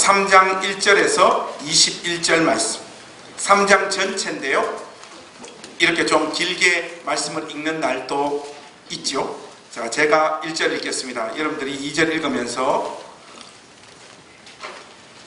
3장 1절에서 21절 말씀, 3장 전체인데요. 이렇게 좀 길게 말씀을 읽는 날도 있죠. 자, 제가 1절 읽겠습니다. 여러분들이 2절 읽으면서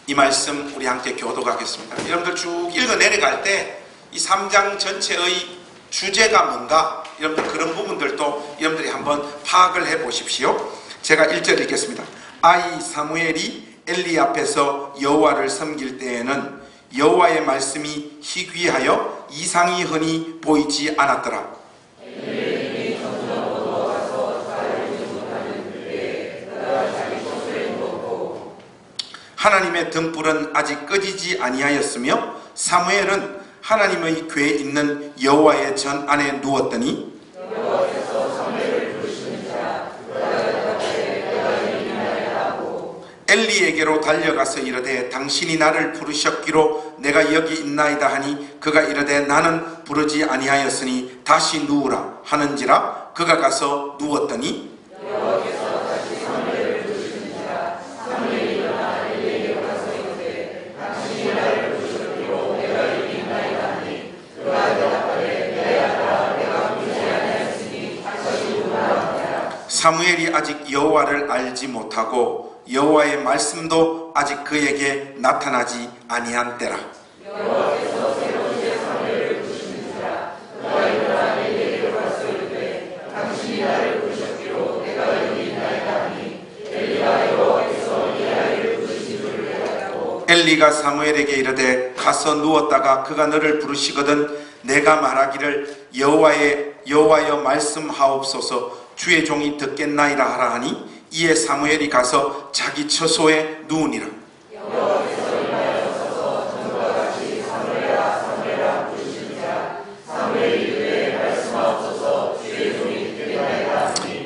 이 말씀 우리 함께 교독하겠습니다. 여러분들 쭉 읽어 내려갈 때 이 3장 전체의 주제가 뭔가, 여러분들 그런 부분들도 여러분들이 한번 파악을 해 보십시오. 제가 1절 읽겠습니다. 아이 사무엘이 엘리 앞에서 여호와를 섬길 때에는 여호와의 말씀이 희귀하여 이상이 흔히 보이지 않았더라. 하나님의 등불은 아직 꺼지지 아니하였으며 사무엘은 하나님의 궤에 있는 여호와의 전 안에 누웠더니 엘리에게로 달려가서 이르되 당신이 나를 부르셨기로 내가 여기 있나이다 하니 그가 이르되 나는 부르지 아니하였으니 다시 누우라 하는지라. 그가 가서 누웠더니 사무엘이 아직 여호와를 알지 못하고 여호와의 말씀도 아직 그에게 나타나지 아니한 때라. 엘리가 사무엘에게 이르되 가서 누웠다가 그가 너를 부르시거든 내가 말하기를 여호와여 말씀하옵소서 주의 종이 듣겠나이다 하라 하니 이에 사무엘이 가서 자기 처소에 누우니라.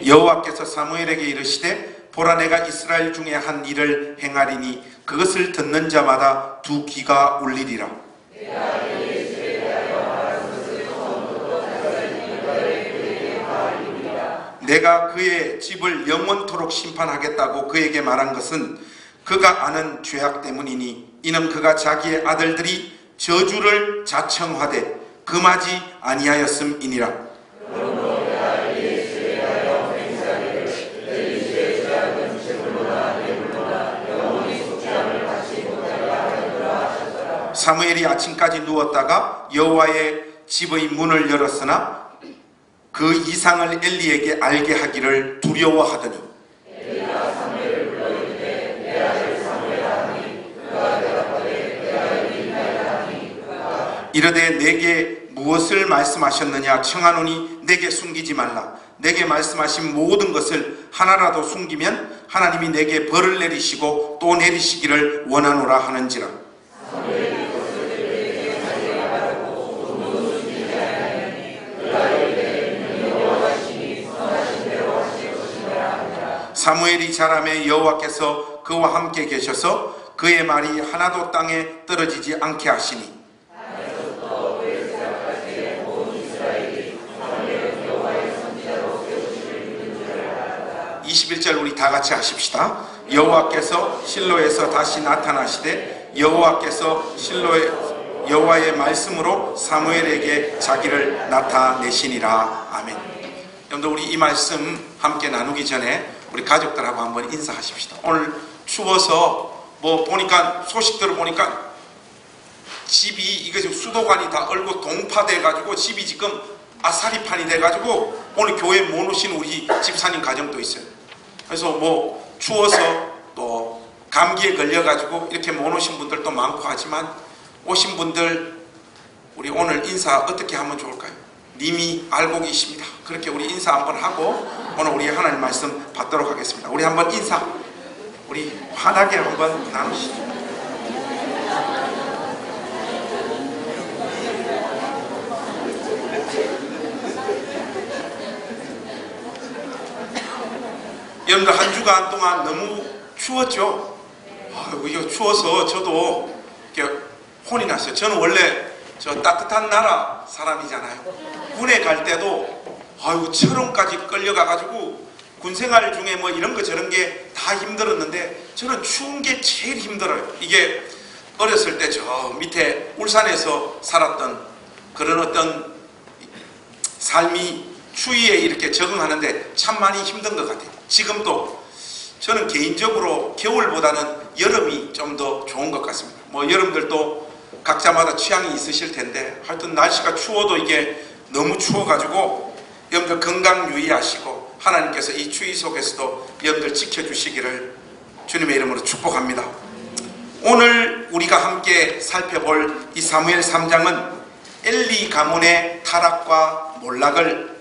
여호와께서 사무엘에게 이르시되 보라 내가 이스라엘 중에 한 일을 행하리니 그것을 듣는 자마다 두 귀가 울리리라. 내가 그의 집을 영원토록 심판하겠다고 그에게 말한 것은 그가 아는 죄악 때문이니 이는 그가 자기의 아들들이 저주를 자청하되 금하지 아니하였음이니라. 사무엘이 아침까지 누웠다가 여호와의 집의 문을 열었으나 그 이상을 엘리에게 알게 하기를 두려워하더니 이르되 내게 무엇을 말씀하셨느냐 청하노니 내게 숨기지 말라. 내게 말씀하신 모든 것을 하나라도 숨기면 하나님이 내게 벌을 내리시고 또 내리시기를 원하노라 하는지라. 사무엘이 자라매 여호와께서 그와 함께 계셔서 그의 말이 하나도 땅에 떨어지지 않게 하시니 21절 우리 다 같이 하십시다. 여호와께서 실로에서 다시 나타나시되 여호와께서 실로에 여호와의 말씀으로 사무엘에게 자기를 나타내시니라. 아멘. 여러분들 우리 이 말씀 함께 나누기 전에 우리 가족들하고 한번 인사하십시다. 오늘 추워서 뭐 보니까 소식 들어보니까 집이 이거 지금 수도관이 다 얼고 동파돼 가지고 집이 지금 아사리판이 돼 가지고 오늘 교회 못 오신 우리 집사님 가정도 있어요. 그래서 뭐 추워서 또 감기에 걸려 가지고 이렇게 못 오신 분들도 많고 하지만 오신 분들 우리 오늘 인사 어떻게 하면 좋을까요? 님이 알고 계십니다. 그렇게 우리 인사 한번 하고 오늘 우리 하나님 말씀 받도록 하겠습니다. 우리 한번 인사 우리 환하게 한번 나누시죠. 여러분들 한 주간 동안 너무 추웠죠? 아이고 이거 추워서 저도 이렇게 혼이 났어요. 저는 원래 저 따뜻한 나라 사람이잖아요. 군에 갈 때도 아이고 철원까지 끌려가가지고 군생활 중에 뭐 이런 거 저런 게 다 힘들었는데 저는 추운 게 제일 힘들어요. 이게 어렸을 때 저 밑에 울산에서 살았던 그런 어떤 삶이 추위에 이렇게 적응하는데 참 많이 힘든 것 같아요. 지금도 저는 개인적으로 겨울보다는 여름이 좀 더 좋은 것 같습니다. 뭐 여러분들도 각자마다 취향이 있으실 텐데 하여튼 날씨가 추워도 이게 너무 추워가지고 여러분들 건강 유의하시고 하나님께서 이 추위 속에서도 여러분들 지켜주시기를 주님의 이름으로 축복합니다. 오늘 우리가 함께 살펴볼 이 사무엘 3장은 엘리 가문의 타락과 몰락을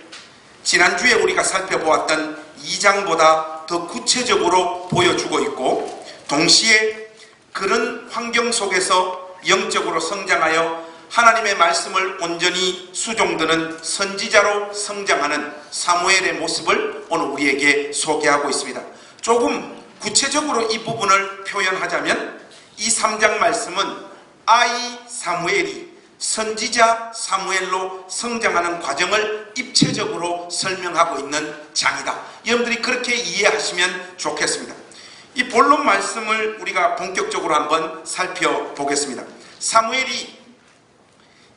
지난주에 우리가 살펴보았던 2장보다 더 구체적으로 보여주고 있고, 동시에 그런 환경 속에서 영적으로 성장하여 하나님의 말씀을 온전히 수종드는 선지자로 성장하는 사무엘의 모습을 오늘 우리에게 소개하고 있습니다. 조금 구체적으로 이 부분을 표현하자면 이 3장 말씀은 아이 사무엘이 선지자 사무엘로 성장하는 과정을 입체적으로 설명하고 있는 장이다. 여러분들이 그렇게 이해하시면 좋겠습니다. 이 본론 말씀을 우리가 본격적으로 한번 살펴보겠습니다. 사무엘이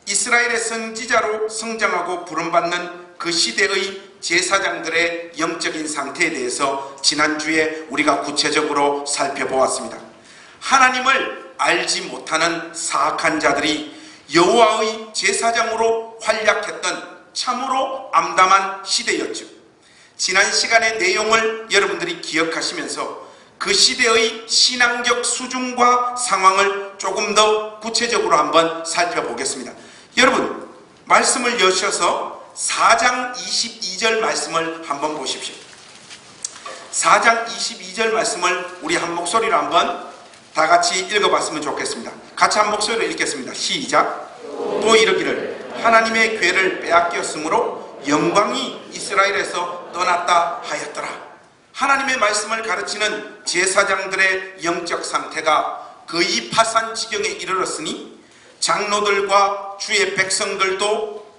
이스라엘의 선지자로 성장하고 부름받는 그 시대의 제사장들의 영적인 상태에 대해서 지난주에 우리가 구체적으로 살펴보았습니다. 하나님을 알지 못하는 사악한 자들이 여호와의 제사장으로 활약했던 참으로 암담한 시대였죠. 지난 시간의 내용을 여러분들이 기억하시면서 그 시대의 신앙적 수준과 상황을 조금 더 구체적으로 한번 살펴보겠습니다. 여러분 말씀을 여셔서 4장 22절 말씀을 한번 보십시오. 4장 22절 말씀을 우리 한 목소리로 한번 다 같이 읽어봤으면 좋겠습니다. 같이 한 목소리로 읽겠습니다. 시작. 또 이르기를 하나님의 궤를 빼앗겼으므로 영광이 이스라엘에서 떠났다 하였더라. 하나님의 말씀을 가르치는 제사장들의 영적 상태가 거의 파산 지경에 이르렀으니 장로들과 주의 백성들도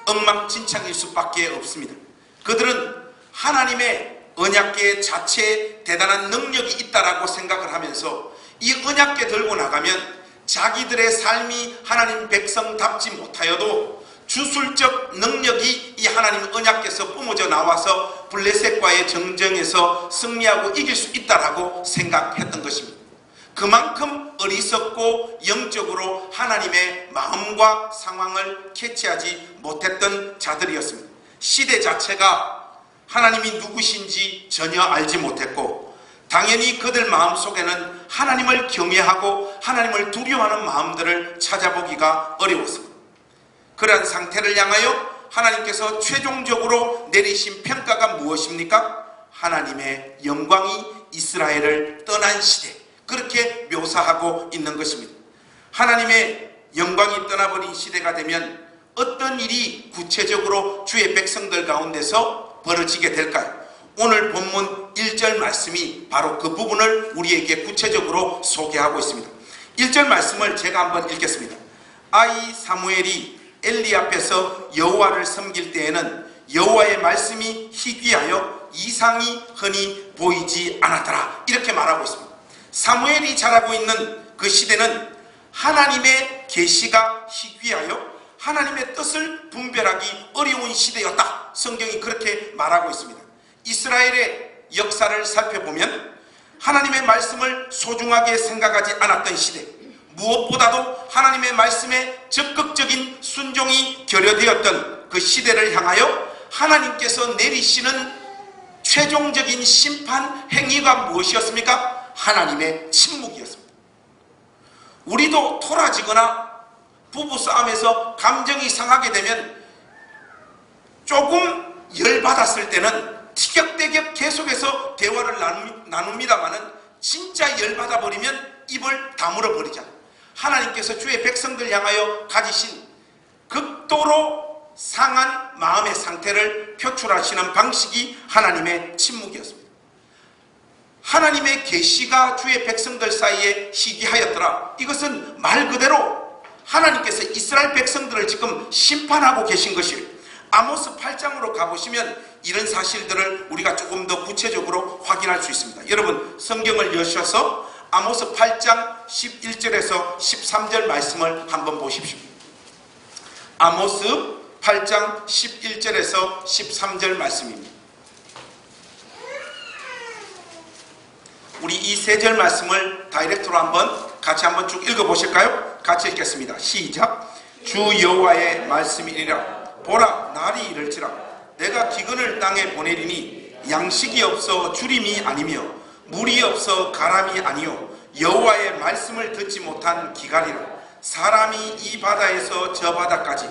엉망진창일 수밖에 없습니다. 그들은 하나님의 언약궤 자체에 대단한 능력이 있다라고 생각을 하면서 이 언약궤 들고 나가면 자기들의 삶이 하나님 백성답지 못하여도 주술적 능력이 이 하나님 언약궤에서 뿜어져 나와서 블레셋과의 정쟁에서 승리하고 이길 수 있다라고 생각했던 것입니다. 그만큼 어리석고 영적으로 하나님의 마음과 상황을 캐치하지 못했던 자들이었습니다. 시대 자체가 하나님이 누구신지 전혀 알지 못했고, 당연히 그들 마음속에는 하나님을 경외하고 하나님을 두려워하는 마음들을 찾아보기가 어려웠습니다. 그러한 상태를 향하여 하나님께서 최종적으로 내리신 평가가 무엇입니까? 하나님의 영광이 이스라엘을 떠난 시대, 그렇게 묘사하고 있는 것입니다. 하나님의 영광이 떠나버린 시대가 되면 어떤 일이 구체적으로 주의 백성들 가운데서 벌어지게 될까요? 오늘 본문 1절 말씀이 바로 그 부분을 우리에게 구체적으로 소개하고 있습니다. 1절 말씀을 제가 한번 읽겠습니다. 아이 사무엘이 엘리 앞에서 여호와를 섬길 때에는 여호와의 말씀이 희귀하여 이상이 흔히 보이지 않았더라. 이렇게 말하고 있습니다. 사무엘이 자라고 있는 그 시대는 하나님의 계시가 희귀하여 하나님의 뜻을 분별하기 어려운 시대였다. 성경이 그렇게 말하고 있습니다. 이스라엘의 역사를 살펴보면 하나님의 말씀을 소중하게 생각하지 않았던 시대, 무엇보다도 하나님의 말씀에 적극적인 순종이 결여되었던 그 시대를 향하여 하나님께서 내리시는 최종적인 심판 행위가 무엇이었습니까? 하나님의 침묵이었습니다. 우리도 토라지거나 부부싸움에서 감정이 상하게 되면 조금 열받았을 때는 티격태격 계속해서 대화를 나눕니다마는 진짜 열받아 버리면 입을 다물어 버리잖아요. 하나님께서 주의 백성들 향하여 가지신 극도로 상한 마음의 상태를 표출하시는 방식이 하나님의 침묵이었습니다. 하나님의 계시가 주의 백성들 사이에 희귀하였더라. 이것은 말 그대로 하나님께서 이스라엘 백성들을 지금 심판하고 계신 것이에요. 아모스 8장으로 가보시면 이런 사실들을 우리가 조금 더 구체적으로 확인할 수 있습니다. 여러분 성경을 여셔서 아모스 8장 11절에서 13절 말씀을 한번 보십시오. 아모스 8장 11절에서 13절 말씀입니다. 우리 이 세 절 말씀을 다이렉트로 같이 한번 쭉 읽어보실까요? 같이 읽겠습니다. 시작. 주 여호와의 말씀이니라. 보라, 날이 이를지라. 내가 기근을 땅에 보내리니 양식이 없어 주림이 아니며 물이 없어 가람이 아니요 여호와의 말씀을 듣지 못한 기갈이라. 사람이 이 바다에서 저 바다까지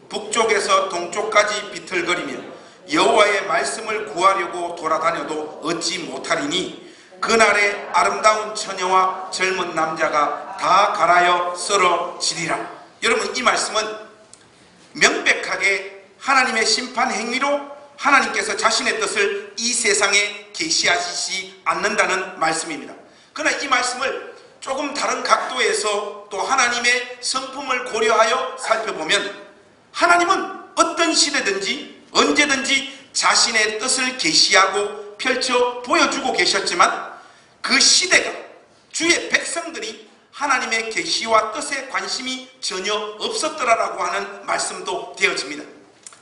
북쪽에서 동쪽까지 비틀거리며 여호와의 말씀을 구하려고 돌아다녀도 얻지 못하리니 그날에 아름다운 처녀와 젊은 남자가 다 갈아여 썰어지리라. 여러분 이 말씀은 명백하게 하나님의 심판 행위로 하나님께서 자신의 뜻을 이 세상에 계시하시지 않는다는 말씀입니다. 그러나 이 말씀을 조금 다른 각도에서 또 하나님의 성품을 고려하여 살펴보면 하나님은 어떤 시대든지 언제든지 자신의 뜻을 계시하고 펼쳐 보여주고 계셨지만 그 시대가 주의 백성들이 하나님의 계시와 뜻에 관심이 전혀 없었더라라고 하는 말씀도 되어집니다.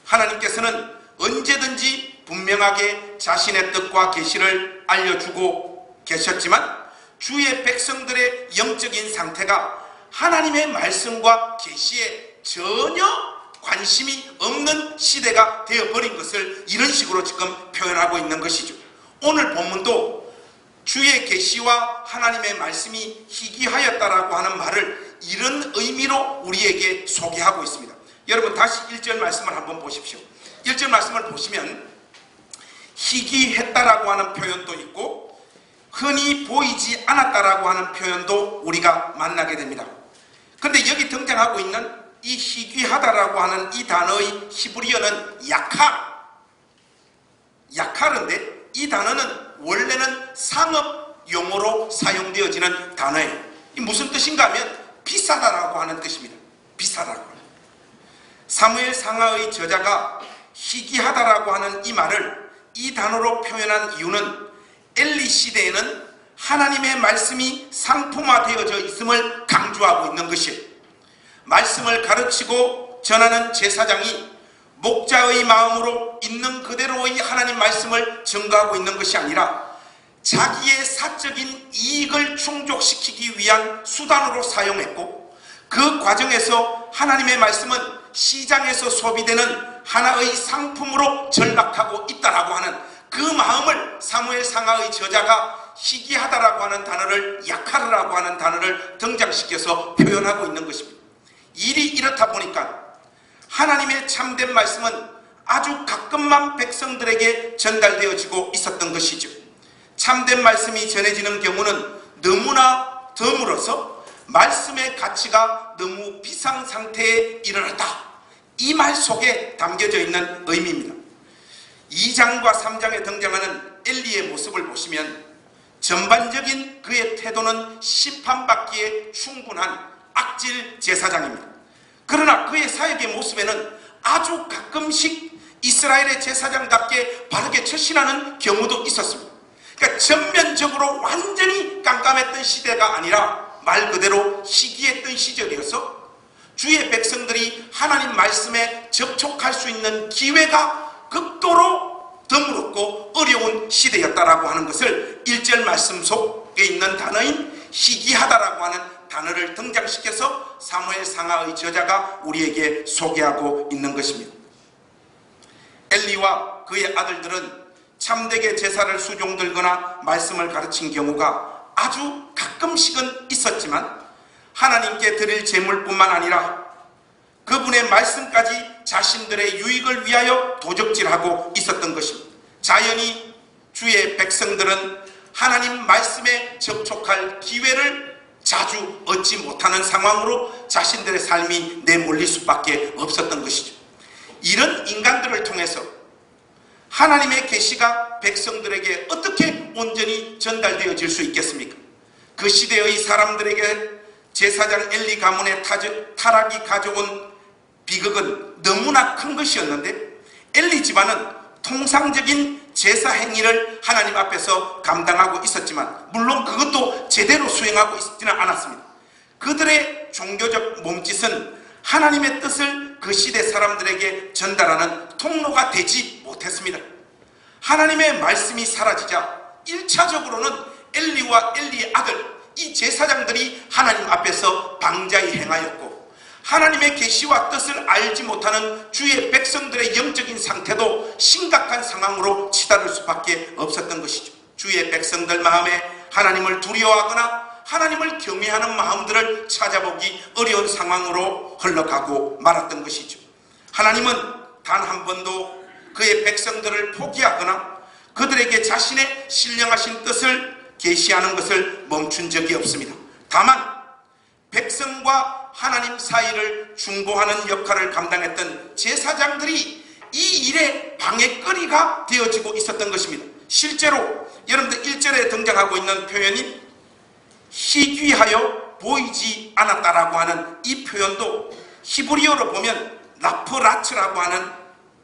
하나님께서는 언제든지 분명하게 자신의 뜻과 계시를 알려주고 계셨지만 주의 백성들의 영적인 상태가 하나님의 말씀과 계시에 전혀 관심이 없는 시대가 되어버린 것을 이런 식으로 지금 표현하고 있는 것이죠. 오늘 본문도 주의 계시와 하나님의 말씀이 희귀하였다라고 하는 말을 이런 의미로 우리에게 소개하고 있습니다. 여러분 다시 1절 말씀을 한번 보십시오. 1절 말씀을 보시면 희귀했다라고 하는 표현도 있고 흔히 보이지 않았다라고 하는 표현도 우리가 만나게 됩니다. 그런데 여기 등장하고 있는 이 희귀하다라고 하는 이 단어의 히브리어는 야카르인데 이 단어는 원래는 상업 용어로 사용되어지는 단어예요. 이 무슨 뜻인가 하면 비싸다라고 하는 뜻입니다. 비싸다고. 사무엘 상하의 저자가 희귀하다라고 하는 이 말을 이 단어로 표현한 이유는 엘리 시대에는 하나님의 말씀이 상품화되어져 있음을 강조하고 있는 것이에요. 말씀을 가르치고 전하는 제사장이 목자의 마음으로 있는 그대로의 하나님 말씀을 전가하고 있는 것이 아니라 자기의 사적인 이익을 충족시키기 위한 수단으로 사용했고 그 과정에서 하나님의 말씀은 시장에서 소비되는 하나의 상품으로 전락하고 있다라고 하는 그 마음을 사무엘 상하의 저자가 희귀하다라고 하는 단어를 야카르라고 하는 단어를 등장시켜서 표현하고 있는 것입니다. 일이 이렇다 보니까 하나님의 참된 말씀은 아주 가끔만 백성들에게 전달되어지고 있었던 것이죠. 참된 말씀이 전해지는 경우는 너무나 드물어서 말씀의 가치가 너무 비상 상태에 이르렀다. 이 말 속에 담겨져 있는 의미입니다. 2장과 3장에 등장하는 엘리의 모습을 보시면 전반적인 그의 태도는 심판받기에 충분한 악질 제사장입니다. 그러나 그의 사역의 모습에는 아주 가끔씩 이스라엘의 제사장답게 바르게 처신하는 경우도 있었습니다. 그러니까 전면적으로 완전히 깜깜했던 시대가 아니라 말 그대로 희귀했던 시절이어서 주의 백성들이 하나님 말씀에 접촉할 수 있는 기회가 극도로 드물었고 어려운 시대였다라고 하는 것을 1절 말씀 속에 있는 단어인 희귀하다라고 하는 단어를 등장시켜서 사무엘 상하의 저자가 우리에게 소개하고 있는 것입니다. 엘리와 그의 아들들은 참되게 제사를 수종들거나 말씀을 가르친 경우가 아주 가끔씩은 있었지만 하나님께 드릴 제물뿐만 아니라 그분의 말씀까지 자신들의 유익을 위하여 도적질하고 있었던 것입니다. 자연히 주의 백성들은 하나님 말씀에 접촉할 기회를 자주 얻지 못하는 상황으로 자신들의 삶이 내몰릴 수밖에 없었던 것이죠. 이런 인간들을 통해서 하나님의 계시가 백성들에게 어떻게 온전히 전달되어질 수 있겠습니까? 그 시대의 사람들에게 제사장 엘리 가문의 타락이 가져온 비극은 너무나 큰 것이었는데 엘리 집안은 통상적인 제사 행위를 하나님 앞에서 감당하고 있었지만 물론 그것도 제대로 수행하고 있지는 않았습니다. 그들의 종교적 몸짓은 하나님의 뜻을 그 시대 사람들에게 전달하는 통로가 되지 못했습니다. 하나님의 말씀이 사라지자 1차적으로는 엘리와 엘리의 아들 이 제사장들이 하나님 앞에서 방자히 행하였고, 하나님의 계시와 뜻을 알지 못하는 주의 백성들의 영적인 상태도 심각한 상황으로 치달을 수밖에 없었던 것이죠. 주의 백성들 마음에 하나님을 두려워하거나 하나님을 경외하는 마음들을 찾아보기 어려운 상황으로 흘러가고 말았던 것이죠. 하나님은 단 한 번도 그의 백성들을 포기하거나 그들에게 자신의 신령하신 뜻을 계시하는 것을 멈춘 적이 없습니다. 다만 백성과 하나님 사이를 중보하는 역할을 감당했던 제사장들이 이 일의 방해거리가 되어지고 있었던 것입니다. 실제로 여러분들 1절에 등장하고 있는 표현이 희귀하여 보이지 않았다라고 하는 이 표현도 히브리어로 보면 라프라츠라고 하는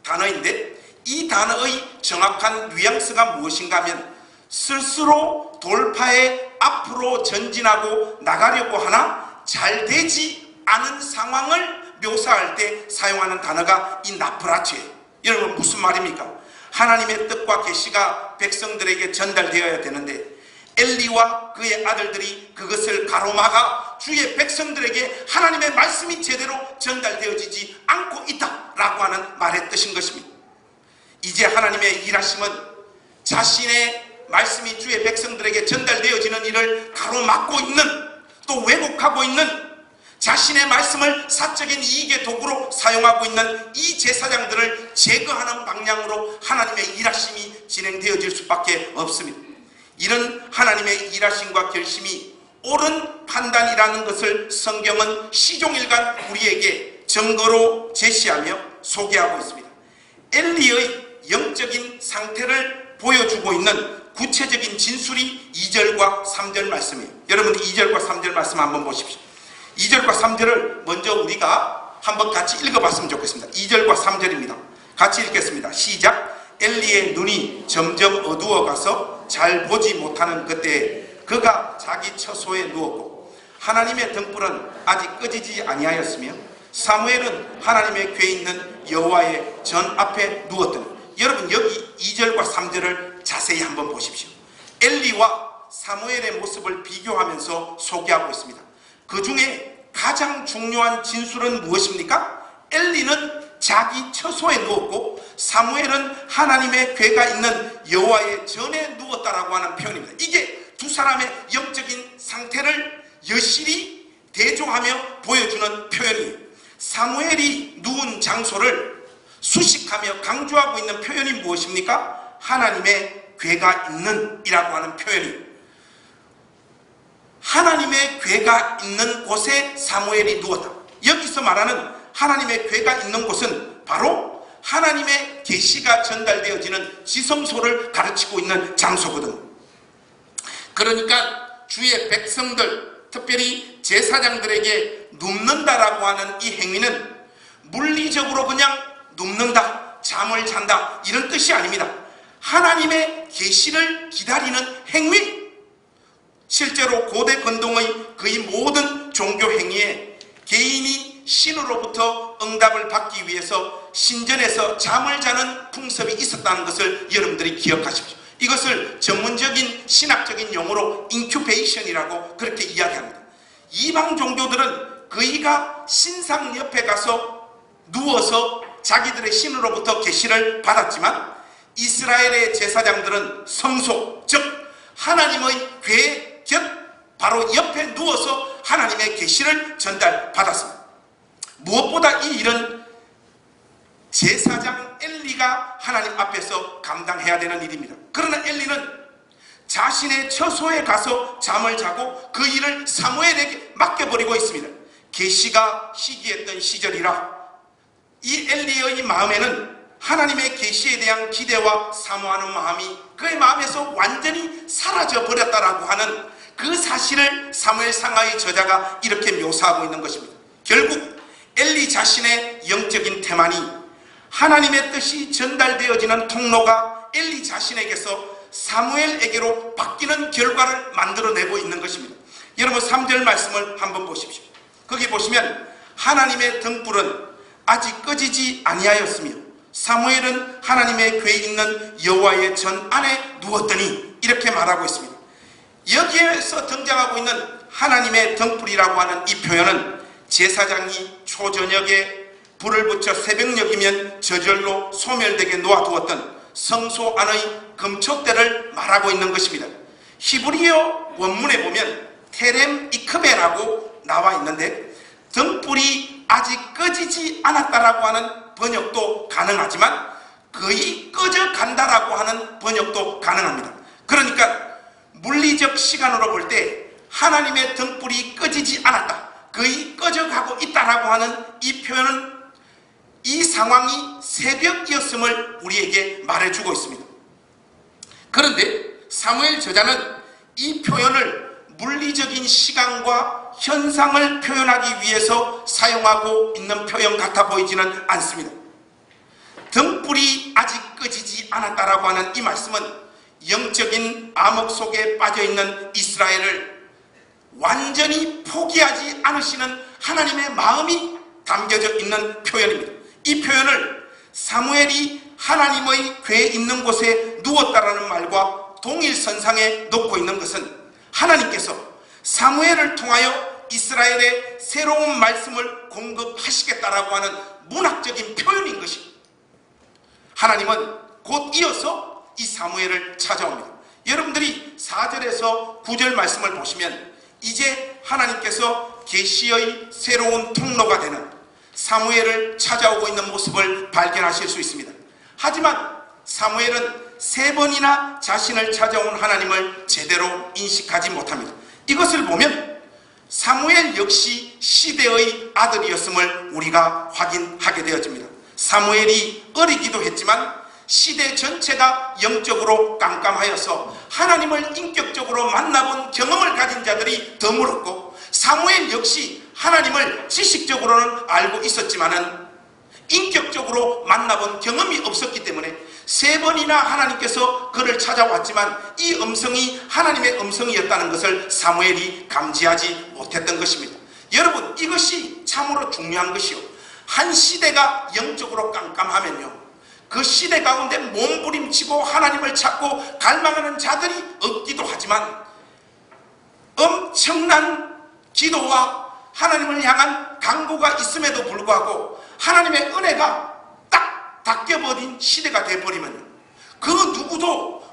단어인데, 이 단어의 정확한 뉘앙스가 무엇인가 하면 스스로 돌파해 앞으로 전진하고 나가려고 하나 잘 되지 않은 상황을 묘사할 때 사용하는 단어가 이 나프라츠예요. 여러분 무슨 말입니까? 하나님의 뜻과 계시가 백성들에게 전달되어야 되는데 엘리와 그의 아들들이 그것을 가로막아 주의 백성들에게 하나님의 말씀이 제대로 전달되어지지 않고 있다라고 하는 말의 뜻인 것입니다. 이제 하나님의 일하심은 자신의 말씀이 주의 백성들에게 전달되어지는 일을 가로막고 있는, 또 왜곡하고 있는, 자신의 말씀을 사적인 이익의 도구로 사용하고 있는 이 제사장들을 제거하는 방향으로 하나님의 일하심이 진행되어질 수밖에 없습니다. 이런 하나님의 일하심과 결심이 옳은 판단이라는 것을 성경은 시종일관 우리에게 증거로 제시하며 소개하고 있습니다. 엘리의 영적인 상태를 보여주고 있는 구체적인 진술이 2절과 3절 말씀이에요. 여러분 2절과 3절 말씀 한번 보십시오. 2절과 3절을 먼저 우리가 한번 같이 읽어봤으면 좋겠습니다. 2절과 3절입니다. 같이 읽겠습니다. 시작. 엘리의 눈이 점점 어두워가서 잘 보지 못하는 그때 그가 자기 처소에 누웠고 하나님의 등불은 아직 꺼지지 아니하였으며 사무엘은 하나님의 궤에 있는 여호와의 전 앞에 누웠더니. 여러분 여기 2절과 3절을 자세히 한번 보십시오. 엘리와 사무엘의 모습을 비교하면서 소개하고 있습니다. 그 중에 가장 중요한 진술은 무엇입니까? 엘리는 자기 처소에 누웠고 사무엘은 하나님의 궤가 있는 여호와의 전에 누웠다라고 하는 표현입니다. 이게 두 사람의 영적인 상태를 여실히 대조하며 보여주는 표현이에요. 사무엘이 누운 장소를 수식하며 강조하고 있는 표현이 무엇입니까? 하나님의 궤가 있는 이라고 하는 표현이에요. 하나님의 궤가 있는 곳에 사무엘이 누웠다. 여기서 말하는 하나님의 궤가 있는 곳은 바로 하나님의 계시가 전달되어지는 지성소를 가르치고 있는 장소거든요. 그러니까 주의 백성들, 특별히 제사장들에게 눕는다라고 하는 이 행위는 물리적으로 그냥 눕는다, 잠을 잔다 이런 뜻이 아닙니다. 하나님의 계시를 기다리는 행위. 실제로 고대 근동의 거의 모든 종교 행위에 개인이 신으로부터 응답을 받기 위해서 신전에서 잠을 자는 풍습이 있었다는 것을 여러분들이 기억하십시오. 이것을 전문적인 신학적인 용어로 인큐베이션이라고 그렇게 이야기합니다. 이방 종교들은 그이가 신상 옆에 가서 누워서 자기들의 신으로부터 계시를 받았지만 이스라엘의 제사장들은 성소, 즉 하나님의 궤 곁 바로 옆에 누워서 하나님의 계시를 전달받았습니다. 무엇보다 이 일은 제사장 엘리가 하나님 앞에서 감당해야 되는 일입니다. 그러나 엘리는 자신의 처소에 가서 잠을 자고 그 일을 사무엘에게 맡겨버리고 있습니다. 계시가 희귀했던 시절이라 이 엘리의 마음에는 하나님의 계시에 대한 기대와 사모하는 마음이 그의 마음에서 완전히 사라져 버렸다라고 하는 그 사실을 사무엘상하의 저자가 이렇게 묘사하고 있는 것입니다. 결국 엘리 자신의 영적인 태만이 하나님의 뜻이 전달되어지는 통로가 엘리 자신에게서 사무엘에게로 바뀌는 결과를 만들어내고 있는 것입니다. 여러분 3절 말씀을 한번 보십시오. 거기 보시면 하나님의 등불은 아직 꺼지지 아니하였으며 사무엘은 하나님의 궤에 있는 여호와의 전 안에 누웠더니 이렇게 말하고 있습니다. 여기에서 등장하고 있는 하나님의 등불이라고 하는 이 표현은 제사장이 초저녁에 불을 붙여 새벽녘이면 저절로 소멸되게 놓아두었던 성소 안의 금촉대를 말하고 있는 것입니다. 히브리어 원문에 보면 테렘 이크베라고 나와 있는데 등불이 아직 꺼지지 않았다라고 하는 번역도 가능하지만 거의 꺼져 간다라고 하는 번역도 가능합니다. 그러니까 물리적 시간으로 볼 때 하나님의 등불이 꺼지지 않았다, 거의 꺼져가고 있다라고 하는 이 표현은 이 상황이 새벽이었음을 우리에게 말해주고 있습니다. 그런데 사무엘 저자는 이 표현을 물리적인 시간과 현상을 표현하기 위해서 사용하고 있는 표현 같아 보이지는 않습니다. 등불이 아직 꺼지지 않았다라고 하는 이 말씀은 영적인 암흑 속에 빠져있는 이스라엘을 완전히 포기하지 않으시는 하나님의 마음이 담겨져 있는 표현입니다. 이 표현을 사무엘이 하나님의 궤에 있는 곳에 누웠다라는 말과 동일선상에 놓고 있는 것은 하나님께서 사무엘을 통하여 이스라엘의 새로운 말씀을 공급하시겠다라고 하는 문학적인 표현인 것입니다. 하나님은 곧 이어서 이 사무엘을 찾아옵니다. 여러분들이 4절에서 9절 말씀을 보시면 이제 하나님께서 계시의 새로운 통로가 되는 사무엘을 찾아오고 있는 모습을 발견하실 수 있습니다. 하지만 사무엘은 3번이나 자신을 찾아온 하나님을 제대로 인식하지 못합니다. 이것을 보면 사무엘 역시 시대의 아들이었음을 우리가 확인하게 되어집니다. 사무엘이 어리기도 했지만 시대 전체가 영적으로 깜깜하여서 하나님을 인격적으로 만나본 경험을 가진 자들이 드물었고 사무엘 역시 하나님을 지식적으로는 알고 있었지만은 인격적으로 만나본 경험이 없었기 때문에 3번이나 하나님께서 그를 찾아왔지만 이 음성이 하나님의 음성이었다는 것을 사무엘이 감지하지 못했던 것입니다. 여러분, 이것이 참으로 중요한 것이요, 한 시대가 영적으로 깜깜하면요 그 시대 가운데 몸부림치고 하나님을 찾고 갈망하는 자들이 없기도 하지만 엄청난 기도와 하나님을 향한 간구가 있음에도 불구하고 하나님의 은혜가 딱 닦여버린 시대가 되어버리면 그 누구도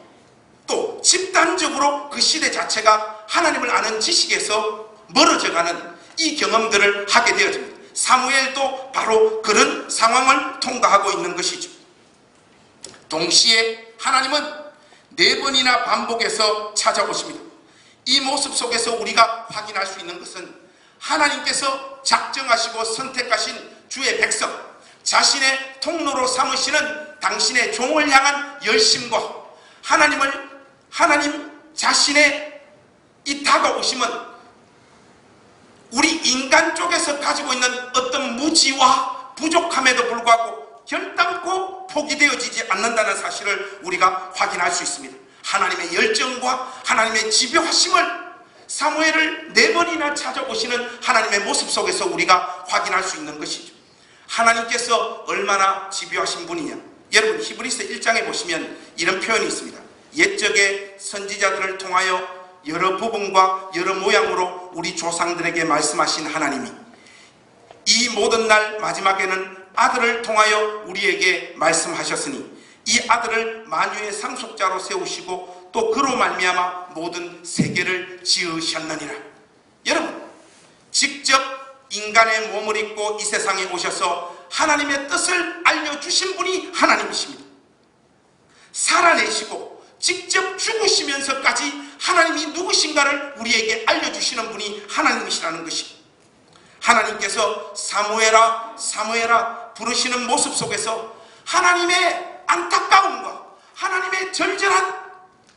또 집단적으로 그 시대 자체가 하나님을 아는 지식에서 멀어져가는 이 경험들을 하게 되어집니다. 사무엘도 바로 그런 상황을 통과하고 있는 것이죠. 동시에 하나님은 4번이나 반복해서 찾아오십니다. 이 모습 속에서 우리가 확인할 수 있는 것은 하나님께서 작정하시고 선택하신 주의 백성, 자신의 통로로 삼으시는 당신의 종을 향한 열심과 하나님 자신의 이 다가오심은 우리 인간 쪽에서 가지고 있는 어떤 무지와 부족함에도 불구하고 결단코 포기되어지지 않는다는 사실을 우리가 확인할 수 있습니다. 하나님의 열정과 하나님의 집요하심을 사무엘을 4번이나 찾아오시는 하나님의 모습 속에서 우리가 확인할 수 있는 것이죠. 하나님께서 얼마나 집요하신 분이냐. 여러분, 히브리서 1장에 보시면 이런 표현이 있습니다. 옛적의 선지자들을 통하여 여러 부분과 여러 모양으로 우리 조상들에게 말씀하신 하나님이 이 모든 날 마지막에는 아들을 통하여 우리에게 말씀하셨으니 이 아들을 만유의 상속자로 세우시고 또 그로 말미암아 모든 세계를 지으셨느니라. 여러분, 직접 인간의 몸을 입고 이 세상에 오셔서 하나님의 뜻을 알려주신 분이 하나님이십니다. 살아내시고 직접 죽으시면서까지 하나님이 누구신가를 우리에게 알려주시는 분이 하나님이시라는 것입니다. 하나님께서 사무엘아 사무엘아 부르시는 모습 속에서 하나님의 안타까움과 하나님의 절절한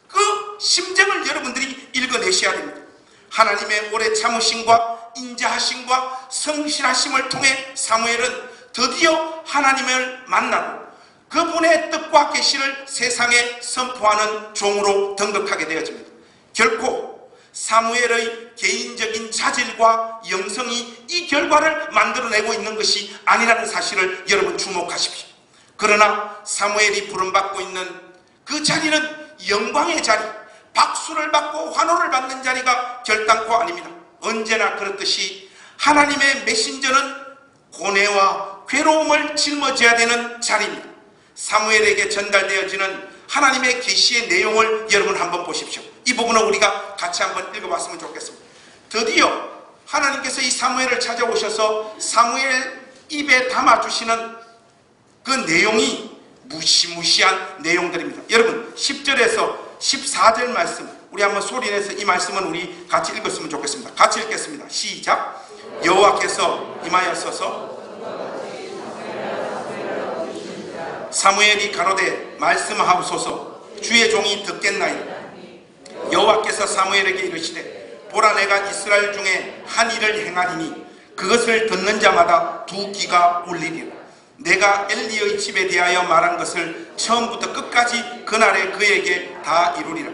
그 심정을 여러분들이 읽어내셔야 됩니다. 하나님의 오래 참으심과 인자하심과 성실하심을 통해 사무엘은 드디어 하나님을 만나고 그분의 뜻과 계시를 세상에 선포하는 종으로 등극하게 되어집니다. 결코 사무엘의 개인적인 자질과 영성이 이 결과를 만들어내고 있는 것이 아니라는 사실을 여러분 주목하십시오. 그러나 사무엘이 부름받고 있는 그 자리는 영광의 자리, 박수를 받고 환호를 받는 자리가 결단코 아닙니다. 언제나 그렇듯이 하나님의 메신저는 고뇌와 괴로움을 짊어져야 되는 자리입니다. 사무엘에게 전달되어지는 하나님의 계시의 내용을 여러분 한번 보십시오. 이 부분은 우리가 같이 한번 읽어봤으면 좋겠습니다. 드디어 하나님께서 이 사무엘을 찾아오셔서 사무엘 입에 담아주시는 그 내용이 무시무시한 내용들입니다. 여러분 10절에서 14절 말씀, 우리 한번 소리내서 이 말씀은 우리 같이 읽었으면 좋겠습니다. 같이 읽겠습니다. 시작. 여호와께서 임하였소서 사무엘이 가로되 말씀하옵소서 주의 종이 듣겠나이다. 여호와께서 사무엘에게 이르시되 보라 내가 이스라엘 중에 한 일을 행하리니 그것을 듣는 자마다 두 귀가 울리리라. 내가 엘리의 집에 대하여 말한 것을 처음부터 끝까지 그날에 그에게 다 이루리라.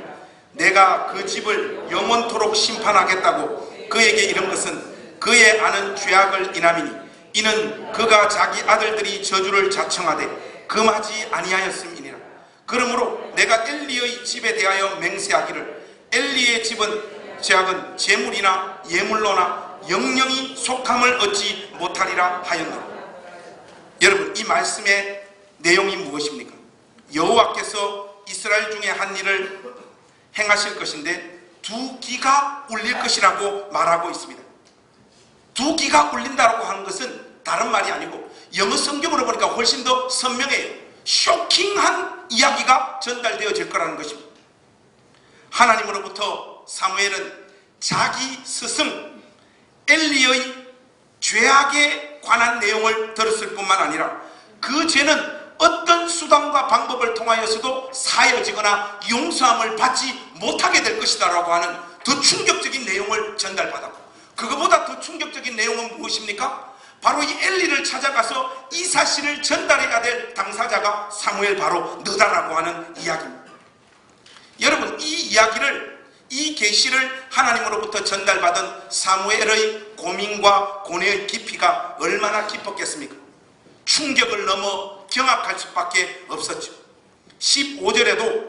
내가 그 집을 영원토록 심판하겠다고 그에게 이른 것은 그의 아는 죄악을 인함이니 이는 그가 자기 아들들이 저주를 자청하되 금하지 아니하였음이니라. 그러므로 내가 엘리의 집에 대하여 맹세하기를 엘리의 집은 죄악은 재물이나 예물로나 영영이 속함을 얻지 못하리라 하였노라. 여러분 이 말씀의 내용이 무엇입니까? 여호와께서 이스라엘 중에 한 일을 행하실 것인데 두 귀가 울릴 것이라고 말하고 있습니다. 두 귀가 울린다고 하는 것은 다른 말이 아니고 영어 성경으로 보니까 훨씬 더 선명해요. 쇼킹한 이야기가 전달되어질 거라는 것입니다. 하나님으로부터 사무엘은 자기 스승 엘리의 죄악에 관한 내용을 들었을 뿐만 아니라 그 죄는 어떤 수단과 방법을 통하여서도 사여지거나 용서함을 받지 못하게 될 것이다 라고 하는 더 충격적인 내용을 전달받았고, 그거보다 더 충격적인 내용은 무엇입니까? 바로 이 엘리를 찾아가서 이 사실을 전달해야 될 당사자가 사무엘 바로 너다라고 하는 이야기입니다. 여러분 이 이야기를, 이 계시를 하나님으로부터 전달받은 사무엘의 고민과 고뇌의 깊이가 얼마나 깊었겠습니까? 충격을 넘어 경악할 수밖에 없었죠. 15절에도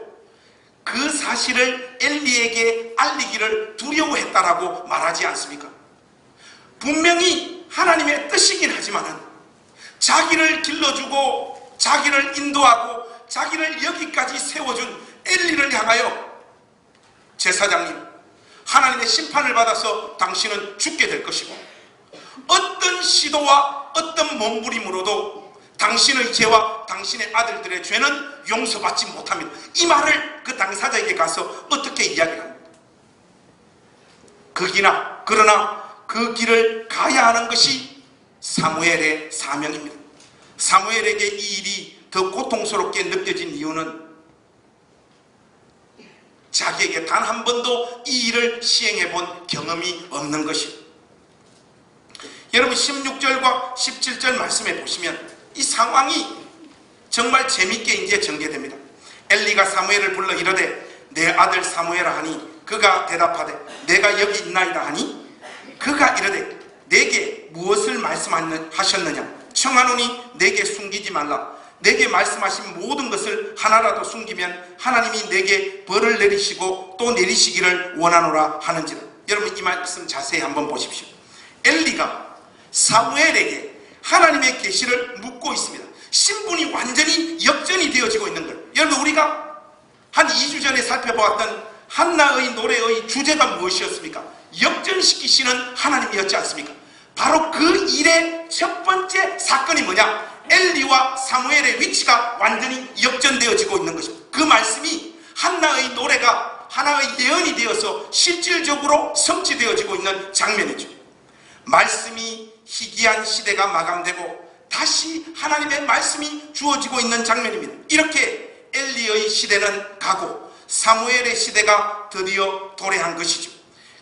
그 사실을 엘리에게 알리기를 두려워했다라고 말하지 않습니까? 분명히 하나님의 뜻이긴 하지만은 자기를 길러주고 자기를 인도하고 자기를 여기까지 세워준 엘리를 향하여 제사장님, 하나님의 심판을 받아서 당신은 죽게 될 것이고 어떤 시도와 어떤 몸부림으로도 당신의 죄와 당신의 아들들의 죄는 용서받지 못합니다. 이 말을 그 당사자에게 가서 어떻게 이야기합니까? 그러나 그 길을 가야 하는 것이 사무엘의 사명입니다. 사무엘에게 이 일이 더 고통스럽게 느껴진 이유는 자기에게 단 한 번도 이 일을 시행해 본 경험이 없는 것입니다. 여러분 16절과 17절 말씀에 보시면 이 상황이 정말 재밌게 이제 전개됩니다. 엘리가 사무엘을 불러 이르되 내 아들 사무엘아 하니 그가 대답하되 내가 여기 있나이다 하니 그가 이르되 내게 무엇을 말씀하셨느냐? 청하노니 내게 숨기지 말라. 내게 말씀하신 모든 것을 하나라도 숨기면 하나님이 내게 벌을 내리시고 또 내리시기를 원하노라 하는지라. 여러분 이 말씀 자세히 한번 보십시오. 엘리가 사무엘에게 하나님의 계시를 묻고 있습니다. 신분이 완전히 역전이 되어지고 있는 거예요. 여러분 우리가 한 2주 전에 살펴보았던 한나의 노래의 주제가 무엇이었습니까? 역전시키시는 하나님이었지 않습니까? 바로 그 일의 첫 번째 사건이 뭐냐? 엘리와 사무엘의 위치가 완전히 역전되어지고 있는 것입니다. 그 말씀이 한나의 노래가 하나의 예언이 되어서 실질적으로 성취되어지고 있는 장면이죠. 말씀이 희귀한 시대가 마감되고 다시 하나님의 말씀이 주어지고 있는 장면입니다. 이렇게 엘리의 시대는 가고 사무엘의 시대가 드디어 도래한 것이죠.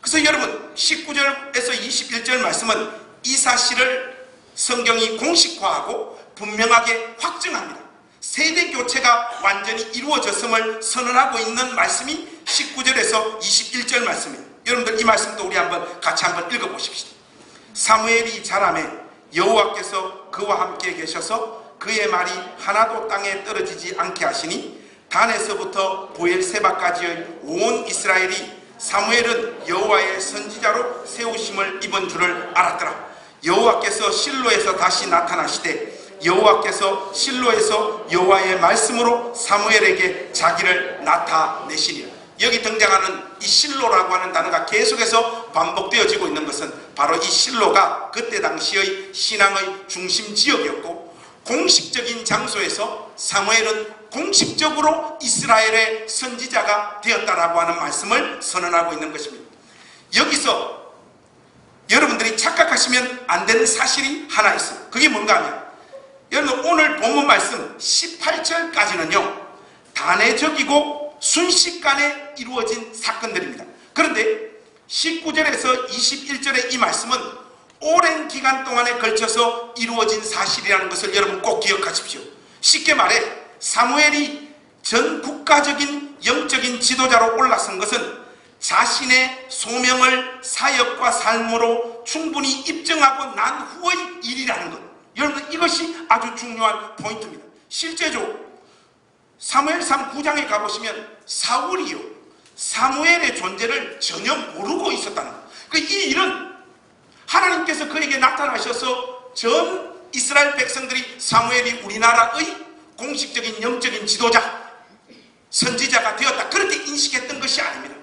그래서 여러분 19절에서 21절 말씀은 이 사실을 성경이 공식화하고 분명하게 확증합니다. 세대 교체가 완전히 이루어졌음을 선언하고 있는 말씀이 19절에서 21절 말씀이에요. 여러분들 이 말씀도 우리 같이 한번 읽어보십시오. 사무엘이 자라매 여호와께서 그와 함께 계셔서 그의 말이 하나도 땅에 떨어지지 않게 하시니 단에서부터 보엘세바까지의 온 이스라엘이 사무엘은 여호와의 선지자로 세우심을 입은 줄을 알았더라. 여호와께서 실로에서 다시 나타나시되 여호와께서 실로에서 여호와의 말씀으로 사무엘에게 자기를 나타내시니라. 여기 등장하는 이 실로라고 하는 단어가 계속해서 반복되어지고 있는 것은 바로 이 실로가 그때 당시의 신앙의 중심 지역이었고, 공식적인 장소에서 사무엘은 공식적으로 이스라엘의 선지자가 되었다라고 하는 말씀을 선언하고 있는 것입니다. 여기서 여러분들이 착각하시면 안 되는 사실이 하나 있어요. 그게 뭔가 하면, 여러분 오늘 본문 말씀 18절까지는요 단회적이고 순식간에 이루어진 사건들입니다. 그런데 19절에서 21절의 이 말씀은 오랜 기간 동안에 걸쳐서 이루어진 사실이라는 것을 여러분 꼭 기억하십시오. 쉽게 말해 사무엘이 전 국가적인 영적인 지도자로 올라선 것은 자신의 소명을 사역과 삶으로 충분히 입증하고 난 후의 일이라는 것, 여러분 이것이 아주 중요한 포인트입니다. 실제로 사무엘상 9장에 가보시면 사울이요 사무엘의 존재를 전혀 모르고 있었다는 것. 이 일은 하나님께서 그에게 나타나셔서 전 이스라엘 백성들이 사무엘이 우리나라의 공식적인 영적인 지도자 선지자가 되었다 그렇게 인식했던 것이 아닙니다.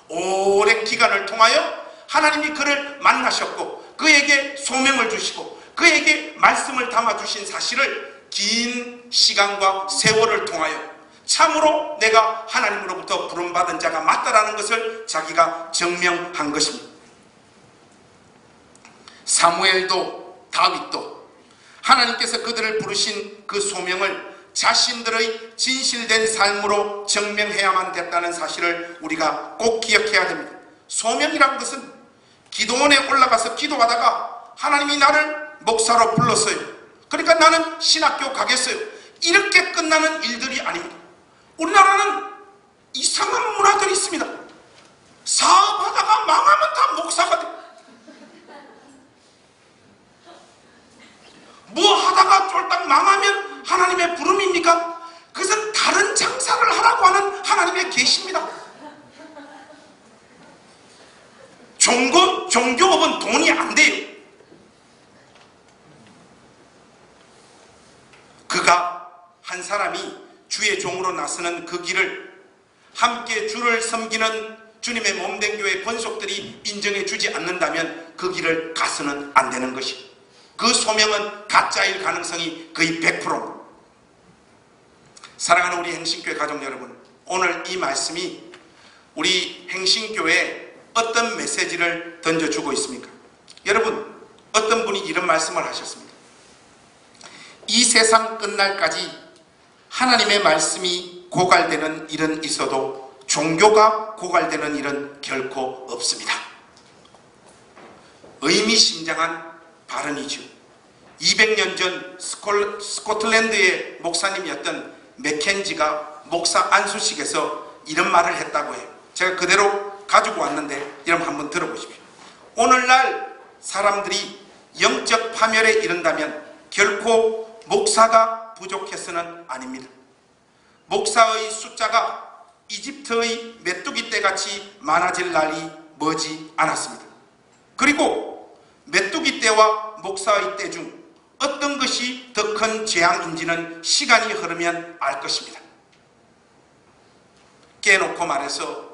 오랜 기간을 통하여 하나님이 그를 만나셨고 그에게 소명을 주시고 그에게 말씀을 담아주신 사실을 긴 시간과 세월을 통하여 참으로 내가 하나님으로부터 부름받은 자가 맞다라는 것을 자기가 증명한 것입니다. 사무엘도 다윗도 하나님께서 그들을 부르신 그 소명을 자신들의 진실된 삶으로 증명해야만 됐다는 사실을 우리가 꼭 기억해야 됩니다. 소명이라는 것은 기도원에 올라가서 기도하다가 하나님이 나를 목사로 불렀어요. 그러니까 나는 신학교 가겠어요. 이렇게 끝나는 일들이 아닙니다. 우리나라는 이상한 문화들이 있습니다. 사업하다가 망하면 다 목사가 돼. 뭐 하다가 쫄딱 망하면 하나님의 부름입니까? 그것은 다른 장사를 하라고 하는 하나님의 계시입니다. 종교업은 돈이 안 돼요. 그가 한 사람이 주의 종으로 나서는 그 길을 함께 주를 섬기는 주님의 몸된 교회 권속들이 인정해 주지 않는다면 그 길을 가서는 안 되는 것이, 그 소명은 가짜일 가능성이 거의 100%입니다. 사랑하는 우리 행신교회 가족 여러분, 오늘 이 말씀이 우리 행신교회에 어떤 메시지를 던져주고 있습니까? 여러분, 어떤 분이 이런 말씀을 하셨습니다. 이 세상 끝날까지 하나님의 말씀이 고갈되는 일은 있어도 종교가 고갈되는 일은 결코 없습니다. 의미심장한 발언이죠. 200년 전 스코틀랜드의 목사님이었던 맥켄지가 목사 안수식에서 이런 말을 했다고 해요. 제가 그대로 가지고 왔는데 여러분 한번 들어보십시오. 오늘날 사람들이 영적 파멸에 이른다면 결코 목사가 부족해서는 아닙니다. 목사의 숫자가 이집트의 메뚜기 떼같이 많아질 날이 머지 않았습니다. 그리고 메뚜기 떼와 목사의 떼 중 어떤 것이 더 큰 재앙인지는 시간이 흐르면 알 것입니다. 깨놓고 말해서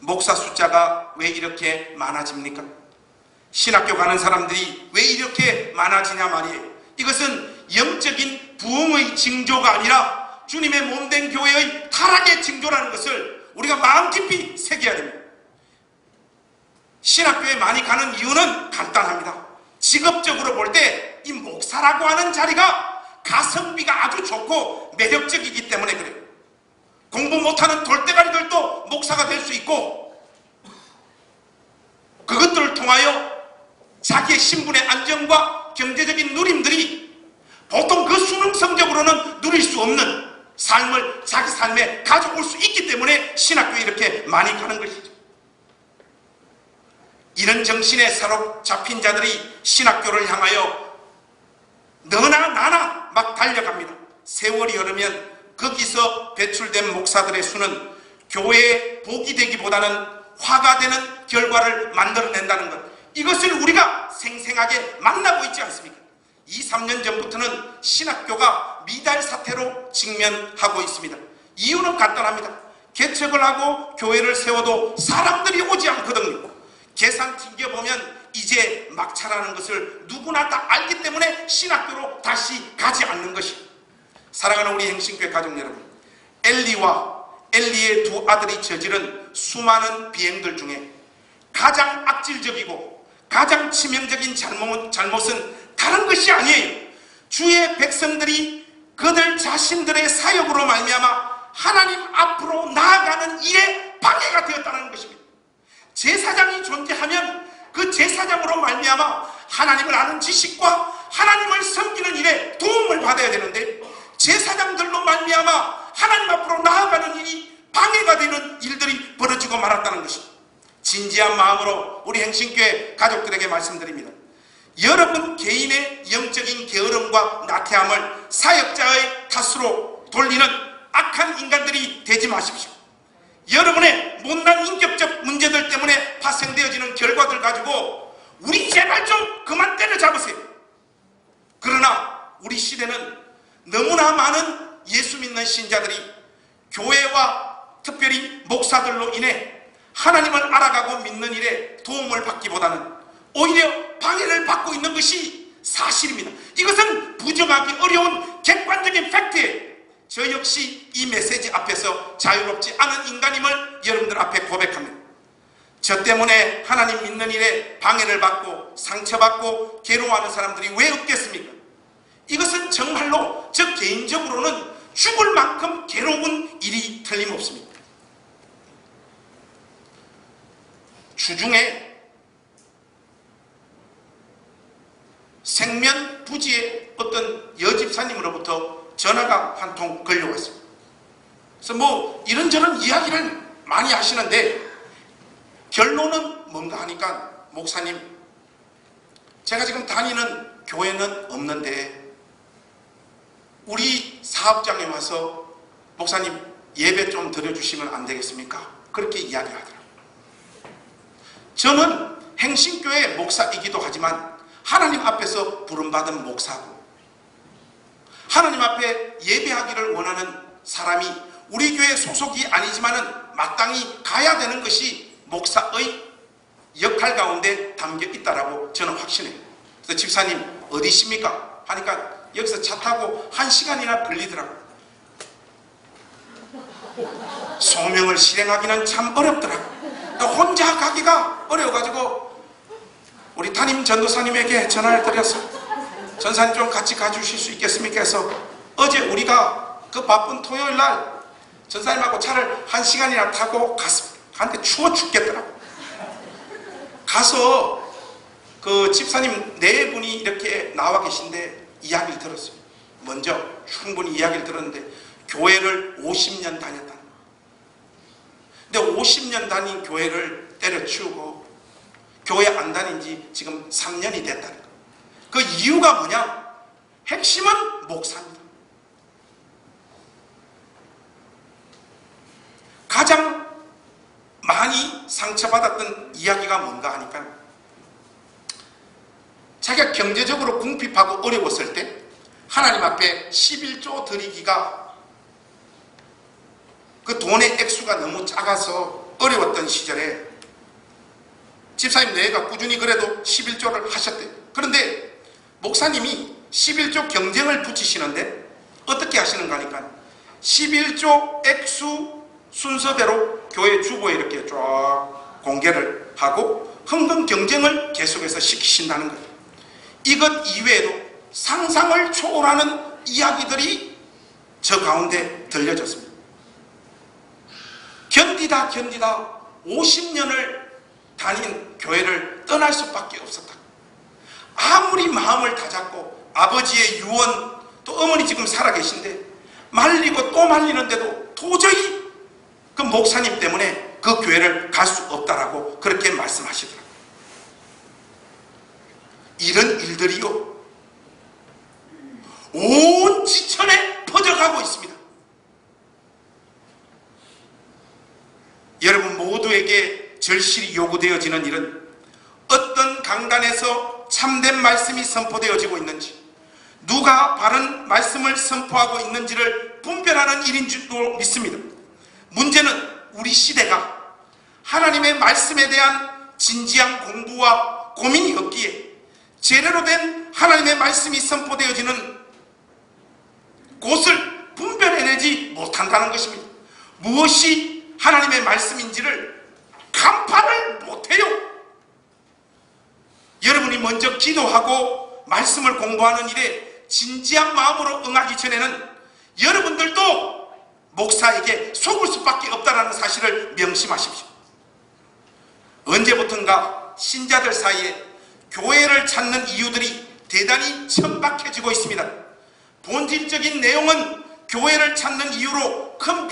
목사 숫자가 왜 이렇게 많아집니까? 신학교 가는 사람들이 왜 이렇게 많아지냐 말이에요. 이것은 영적인 부흥의 징조가 아니라 주님의 몸된 교회의 타락의 징조라는 것을 우리가 마음 깊이 새겨야 됩니다. 신학교에 많이 가는 이유는 간단합니다. 직업적으로 볼 때 이 목사라고 하는 자리가 가성비가 아주 좋고 매력적이기 때문에 그래요. 공부 못하는 돌대가리들도 목사가 될 수 있고, 그것들을 통하여 자기의 신분의 안정과 경제적인 누림들이 보통 그 수능 성적으로는 누릴 수 없는 삶을 자기 삶에 가져올 수 있기 때문에 신학교에 이렇게 많이 가는 것이죠. 이런 정신에 사로잡힌 자들이 신학교를 향하여 너나 나나 막 달려갑니다. 세월이 흐르면 거기서 배출된 목사들의 수는 교회에 복이 되기보다는 화가 되는 결과를 만들어낸다는 것, 이것을 우리가 생생하게 만나고 있지 않습니까? 2, 3년 전부터는 신학교가 미달 사태로 직면하고 있습니다. 이유는 간단합니다. 개척을 하고 교회를 세워도 사람들이 오지 않거든요. 계산 튕겨보면 이제 막차라는 것을 누구나 다 알기 때문에 신학교로 다시 가지 않는 것입니다. 사랑하는 우리 행신교회 가족 여러분, 엘리와 엘리의 두 아들이 저지른 수많은 비행들 중에 가장 악질적이고 가장 치명적인 잘못은 다른 것이 아니에요. 주의 백성들이 그들 자신들의 사역으로 말미암아 하나님 앞으로 나아가는 일에 방해가 되었다는 것입니다. 제사장이 존재하면 그 제사장으로 말미암아 하나님을 아는 지식과 하나님을 섬기는 일에 도움을 받아야 되는데, 제사장들로 말미암아 하나님 앞으로 나아가는 일이 방해가 되는 일들이 벌어지고 말았다는 것입니다. 진지한 마음으로 우리 행신교회 가족들에게 말씀드립니다. 여러분 개인의 영적인 게으름과 나태함을 사역자의 탓으로 돌리는 악한 인간들이 되지 마십시오. 여러분의 못난 인격적 문제들 때문에 파생되어지는 결과들 가지고 우리 제발 좀 그만 때려잡으세요. 그러나 우리 시대는 너무나 많은 예수 믿는 신자들이 교회와 특별히 목사들로 인해 하나님을 알아가고 믿는 일에 도움을 받기보다는 오히려 방해를 받고 있는 것이 사실입니다. 이것은 부정하기 어려운 객관적인 팩트예요. 저 역시 이 메시지 앞에서 자유롭지 않은 인간임을 여러분들 앞에 고백합니다. 저 때문에 하나님 믿는 일에 방해를 받고 상처받고 괴로워하는 사람들이 왜 없겠습니까? 이것은 정말로 저 개인적으로는 죽을 만큼 괴로운 일이 틀림없습니다. 주중에 생면부지의 어떤 여집사님으로부터 전화가 한 통 걸려왔습니다. 그래서 뭐 이런저런 이야기를 많이 하시는데 결론은 뭔가 하니까, 목사님, 제가 지금 다니는 교회는 없는데 우리 사업장에 와서 목사님 예배 좀 드려주시면 안 되겠습니까? 그렇게 이야기하더라고요. 저는 행신교회 목사이기도 하지만 하나님 앞에서 부름받은 목사고, 하나님 앞에 예배하기를 원하는 사람이 우리 교회 소속이 아니지만은 마땅히 가야 되는 것이 목사의 역할 가운데 담겨 있다라고 저는 확신해요. 그래서 집사님 어디십니까? 하니까 여기서 차 타고 1시간이나 걸리더라고요. 소명을 실행하기는 참 어렵더라고요. 혼자 가기가 어려워가지고 우리 담임 전도사님에게 전화를 드렸어. 전사님 좀 같이 가주실 수 있겠습니까? 해서 어제 우리가 그 바쁜 토요일 날 전사님하고 차를 1시간이나 타고 갔습니다. 한테 추워 죽겠더라고. 가서 그 집사님 4분이 이렇게 나와 계신데 이야기를 들었어요. 먼저 충분히 이야기를 들었는데 교회를 50년 다녔다는 거예요. 근데 50년 다닌 교회를 때려치우고 교회 안 다닌 지 지금 3년이 됐다는 거예요. 그 이유가 뭐냐? 핵심은 목사입니다. 가장 많이 상처받았던 이야기가 뭔가 하니까, 자기가 경제적으로 궁핍하고 어려웠을 때 하나님 앞에 11조 드리기가 그 돈의 액수가 너무 작아서 어려웠던 시절에 집사님 내가 꾸준히 그래도 11조를 하셨대요. 그런데 목사님이 11조 경쟁을 붙이시는데 어떻게 하시는가 하니까 11조 액수 순서대로 교회 주보에 이렇게 쫙 공개를 하고 흥금 경쟁을 계속해서 시키신다는 거예요. 이것 이외에도 상상을 초월하는 이야기들이 저 가운데 들려졌습니다. 견디다 50년을 다닌 교회를 떠날 수밖에 없었다. 아무리 마음을 다잡고 아버지의 유언, 또 어머니 지금 살아계신데 말리고 또 말리는데도 도저히 그 목사님 때문에 그 교회를 갈 수 없다라고 그렇게 말씀하시더라고요. 이런 일들이요, 온 지천에 퍼져가고 있습니다. 여러분 모두에게 절실히 요구되어지는 일은 어떤 강단에서 참된 말씀이 선포되어지고 있는지, 누가 바른 말씀을 선포하고 있는지를 분별하는 일인 줄도 믿습니다. 문제는 우리 시대가 하나님의 말씀에 대한 진지한 공부와 고민이 없기에 제대로 된 하나님의 말씀이 선포되어지는 곳을 분별해내지 못한다는 것입니다. 무엇이 하나님의 말씀인지를 간파를 못해요. 여러분이 먼저 기도하고 말씀을 공부하는 일에 진지한 마음으로 응하기 전에는 여러분들도 목사에게 속을 수밖에 없다는 사실을 명심하십시오. 언제부턴가 신자들 사이에 교회를 찾는 이유들이 대단히 천박해지고 있습니다. 본질적인 내용은 교회를 찾는 이유로 큰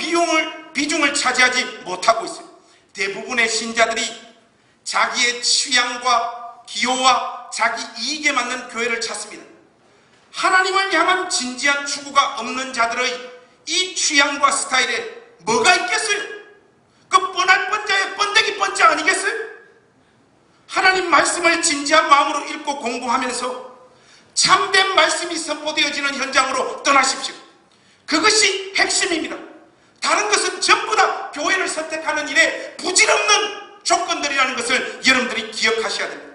비중을 차지하지 못하고 있어요. 대부분의 신자들이 자기의 취향과 기호와 자기 이익에 맞는 교회를 찾습니다. 하나님을 향한 진지한 추구가 없는 자들의 이 취향과 스타일에 뭐가 있겠어요? 그 뻔할 뻔자의 번데기 번자 아니겠어요? 하나님 말씀을 진지한 마음으로 읽고 공부하면서 참된 말씀이 선포되어지는 현장으로 떠나십시오. 그것이 핵심입니다. 다른 것은 전부 다 교회를 선택하는 일에 부질없는 조건들이라는 것을 여러분들이 기억하셔야 됩니다.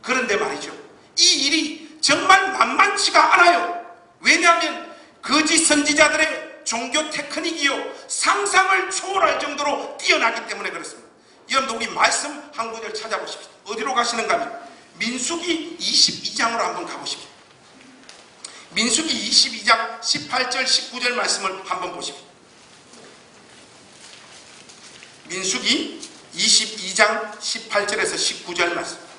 그런데 말이죠, 이 일이 정말 만만치가 않아요. 왜냐하면 거짓 선지자들의 종교 테크닉이요, 상상을 초월할 정도로 뛰어나기 때문에 그렇습니다. 여러분들 우리 말씀 한 구절 찾아보십시오. 어디로 가시는가 하면 민수기 22장으로 한번 가보십시오. 민수기 22장 18절 19절 말씀을 한번 보십시오. 민수기 22장 18절에서 19절 말씀.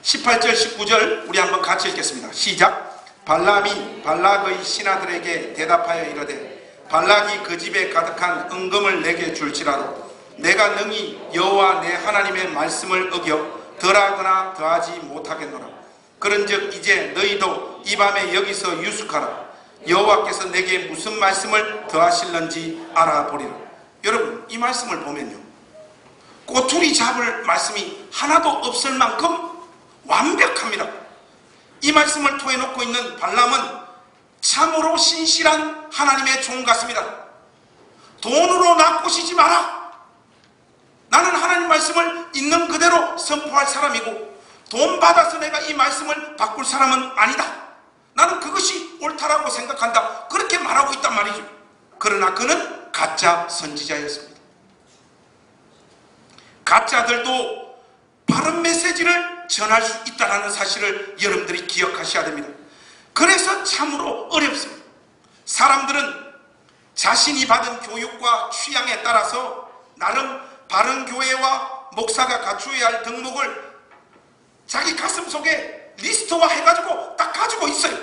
(18절) (19절) 우리 한번 같이 읽겠습니다. 시작. 발람이 발락의 신하들에게 대답하여 이르되 발락이 그 집에 가득한 은금을 내게 줄지라도 내가 능히 여호와 내 하나님의 말씀을 어겨 덜하거나 더하지 못하겠노라. 그런즉 이제 너희도 이 밤에 여기서 유숙하라. 여호와께서 내게 무슨 말씀을 더하실는지 알아보리라. 여러분 이 말씀을 보면요, 꼬투리 잡을 말씀이 하나도 없을 만큼 완벽합니다. 이 말씀을 토해놓고 있는 발람은 참으로 신실한 하나님의 종 같습니다. 돈으로 나 꼬시지 마라. 나는 하나님 말씀을 있는 그대로 선포할 사람이고 돈 받아서 내가 이 말씀을 바꿀 사람은 아니다. 나는 그것이 옳다라고 생각한다. 그렇게 말하고 있단 말이죠. 그러나 그는 가짜 선지자였습니다. 가짜들도 바른 메시지를 전할 수 있다는 사실을 여러분들이 기억하셔야 됩니다. 그래서 참으로 어렵습니다. 사람들은 자신이 받은 교육과 취향에 따라서 나름 바른 교회와 목사가 갖추어야 할 덕목을 자기 가슴 속에 리스트화 해가지고 딱 가지고 있어요.